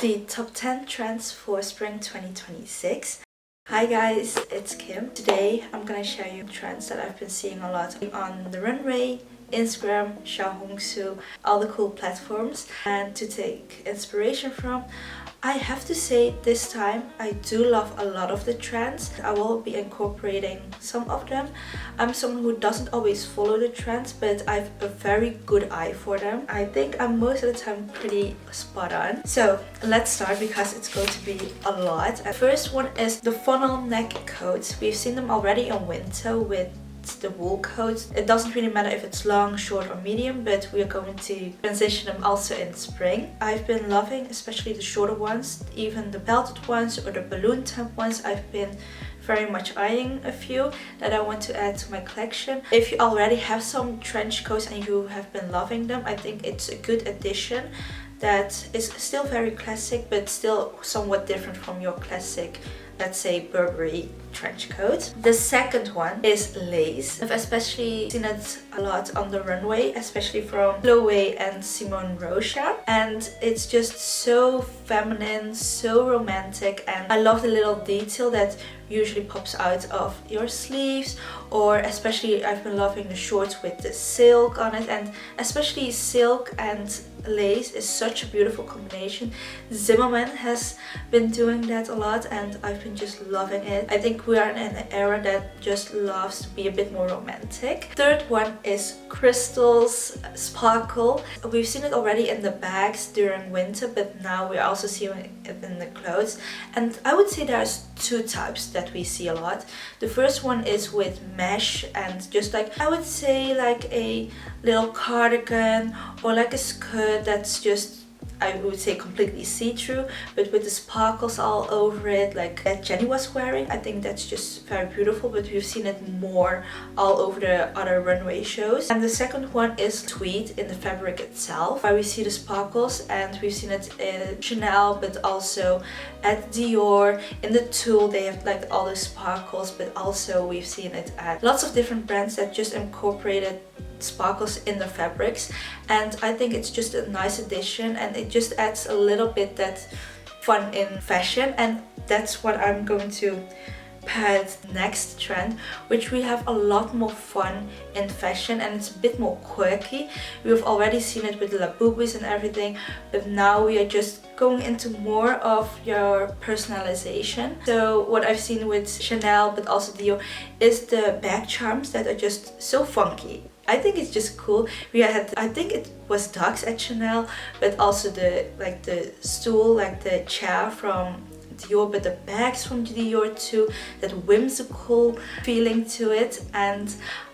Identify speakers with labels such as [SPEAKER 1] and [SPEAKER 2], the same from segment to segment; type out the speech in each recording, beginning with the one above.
[SPEAKER 1] the top 10 trends for spring 2026. Hi guys, it's Kim. Today I'm gonna share you trends that I've been seeing a lot on the runway, Instagram, Xiaohongshu, all the cool platforms, and to take inspiration from. I have to say this time I do love a lot of the trends. I will be incorporating some of them. I'm someone who doesn't always follow the trends, but I have a very good eye for them. I think I'm most of the time pretty spot on. So let's start because it's going to be a lot. The first one is the funnel neck coats. We've seen them already in winter with the wool coats. It doesn't really matter if it's long, short or medium, but we are going to transition them also in spring. I've been loving especially the shorter ones, even the belted ones or the balloon temp ones. I've been very much eyeing a few that I want to add to my collection. If you already have some trench coats and you have been loving them, I think it's a good addition that is still very classic but still somewhat different from your classic, let's say, Burberry trench coat. The second one is lace. I've especially seen it a lot on the runway, especially from Chloe and Simone Rocha, and it's just so feminine, so romantic, and I love the little detail that usually pops out of your sleeves, or especially I've been loving the shorts with the silk on it, and especially silk and lace is such a beautiful combination. Zimmermann has been doing that a lot and I've been just loving it. I think we are in an era that just loves to be a bit more romantic. Third one is crystals, sparkle. We've seen it already in the bags during winter, but now we're also seeing it in the clothes. And I would say there's two types that we see a lot. The first one is with mesh and just like, I would say like a little cardigan or like a skirt that's just, I would say, completely see-through, but with the sparkles all over it, like that Jenny was wearing. I think that's just very beautiful, but we've seen it more all over the other runway shows. And the second one is tweed in the fabric itself, where we see the sparkles, and we've seen it in Chanel, but also at Dior. In the tulle they have like all the sparkles, but also we've seen it at lots of different brands that just incorporated sparkles in the fabrics, and I think it's just a nice addition and it just adds a little bit that fun in fashion, and that's what I'm going to pair next trend, which we have a lot more fun in fashion and it's a bit more quirky. We've already seen it with the Labubis and everything, but now we are just going into more of your personalization. So what I've seen with Chanel but also Dior is the bag charms that are just so funky. I think it's just cool. We had, I think it was ducks at Chanel, but also the stool, like the chair from Dior, but the bags from Dior too, that whimsical feeling to it. And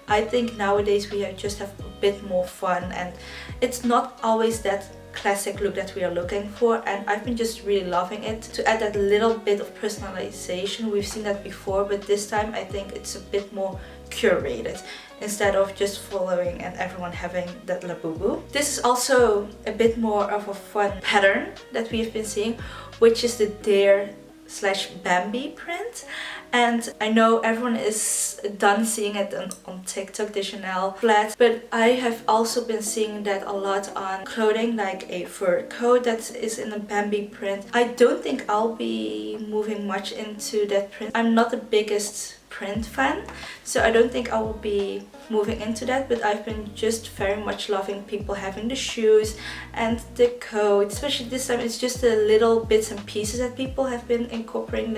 [SPEAKER 1] I think nowadays we just have a bit more fun, and it's not always that classic look that we are looking for, and I've been just really loving it. To add that little bit of personalization, we've seen that before, but this time I think it's a bit more curated instead of just following and everyone having that Labubu. This is also a bit more of a fun pattern that we've been seeing, which is the Dare/Bambi print. And I know everyone is done seeing it on TikTok, the Chanel flat, but I have also been seeing that a lot on clothing, like a fur coat that is in a Bambi print. I don't think I'll be moving much into that print. I'm not the biggest print fan, so I don't think I will be moving into that, but I've been just very much loving people having the shoes and the coat. Especially this time it's just the little bits and pieces that people have been incorporating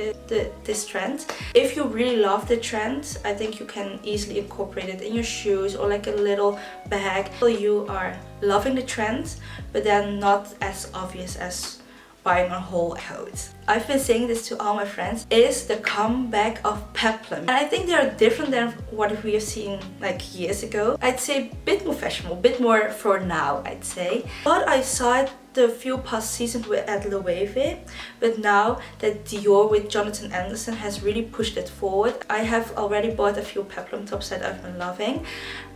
[SPEAKER 1] this trend. If you really love the trend, I think you can easily incorporate it in your shoes or like a little bag. You are loving the trend, but then not as obvious as buying a whole coat. I've been saying this to all my friends, is the comeback of peplum. And I think they are different than what we have seen like years ago. I'd say a bit more fashionable, a bit more for now, I'd say. But I saw it the few past seasons at Loewe, but now that Dior with Jonathan Anderson has really pushed it forward, I have already bought a few peplum tops that I've been loving,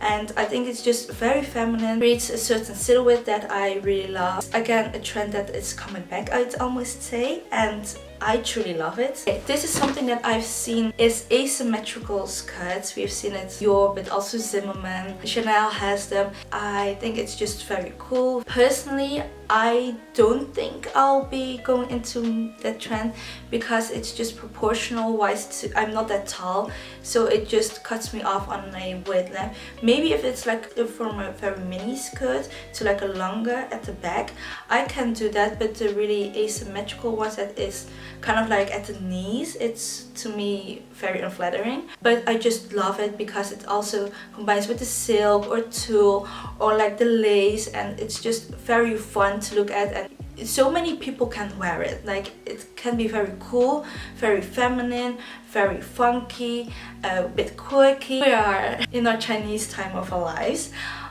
[SPEAKER 1] and I think it's just very feminine, creates a certain silhouette that I really love. Again, a trend that is coming back, I'd almost say, and I truly love it. This is something that I've seen is asymmetrical skirts. We've seen it Dior, but also Zimmermann. Chanel has them. I think it's just very cool. Personally, I don't think I'll be going into that trend because it's just proportional wise to, I'm not that tall, so it just cuts me off on my waist length. Maybe if it's like from a very mini skirt to like a longer at the back, I can do that, but the really asymmetrical ones that is kind of like at the knees, it's to me very unflattering. But I just love it because it also combines with the silk or tulle or like the lace, and it's just very fun to look at, and so many people can wear it. Like, it can be very cool, very feminine, very funky, a bit quirky. We are in our Chinese time of our lives.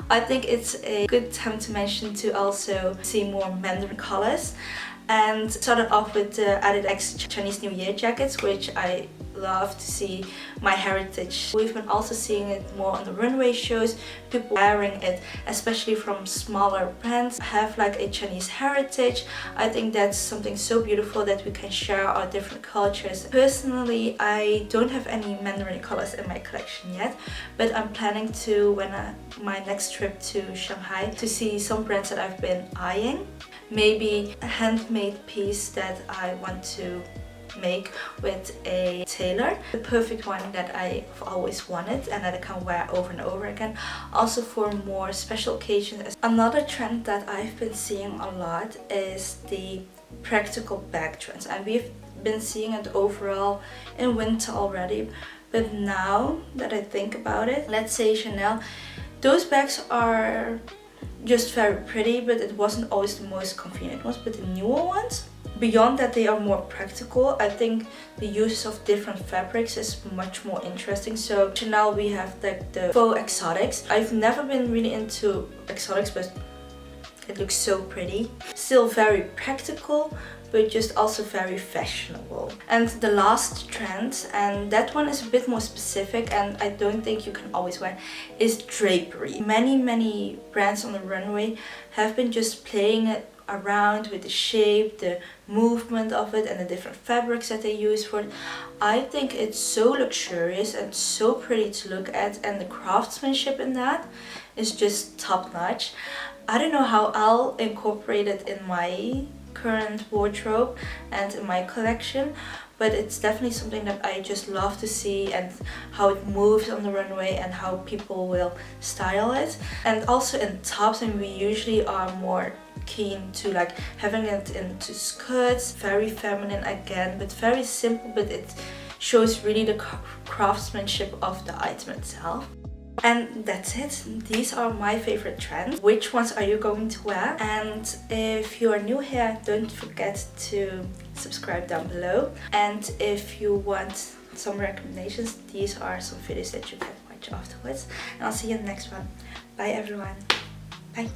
[SPEAKER 1] I think it's a good time to mention to also see more Mandarin colors, and started off with the Adidas Chinese New Year jackets, which I love to see my heritage. We've been also seeing it more on the runway shows, people wearing it, especially from smaller brands, have like a Chinese heritage. I think that's something so beautiful that we can share our different cultures. Personally, I don't have any Mandarin colors in my collection yet, but I'm planning to, when my next trip to Shanghai, to see some brands that I've been eyeing. Maybe a handmade piece that I want to make with a tailor, the perfect one that I've always wanted and that I can wear over and over again, also for more special occasions. Another trend that I've been seeing a lot is the practical bag trend, and we've been seeing it overall in winter already, but now that I think about it, let's say Chanel, those bags are just very pretty, but it wasn't always the most convenient ones. But the newer ones, beyond that they are more practical, I think the use of different fabrics is much more interesting. So Chanel, we have like the faux exotics. I've never been really into exotics, but it looks so pretty. Still very practical, but just also very fashionable. And the last trend, and that one is a bit more specific and I don't think you can always wear, is drapery. Many brands on the runway have been just playing it around with the shape, the movement of it, and the different fabrics that they use for it. I think it's so luxurious and so pretty to look at, and the craftsmanship in that is just top notch. I don't know how I'll incorporate it in my current wardrobe and in my collection, but it's definitely something that I just love to see, and how it moves on the runway and how people will style it. And also in tops, and we usually are more keen to like having it into skirts, very feminine again, but very simple, but it shows really the craftsmanship of the item itself. And that's it. These are my favorite trends. Which ones are you going to wear? And if you are new here, don't forget to subscribe down below. And if you want some recommendations, these are some videos that you can watch afterwards. And I'll see you in the next one. Bye everyone. Bye.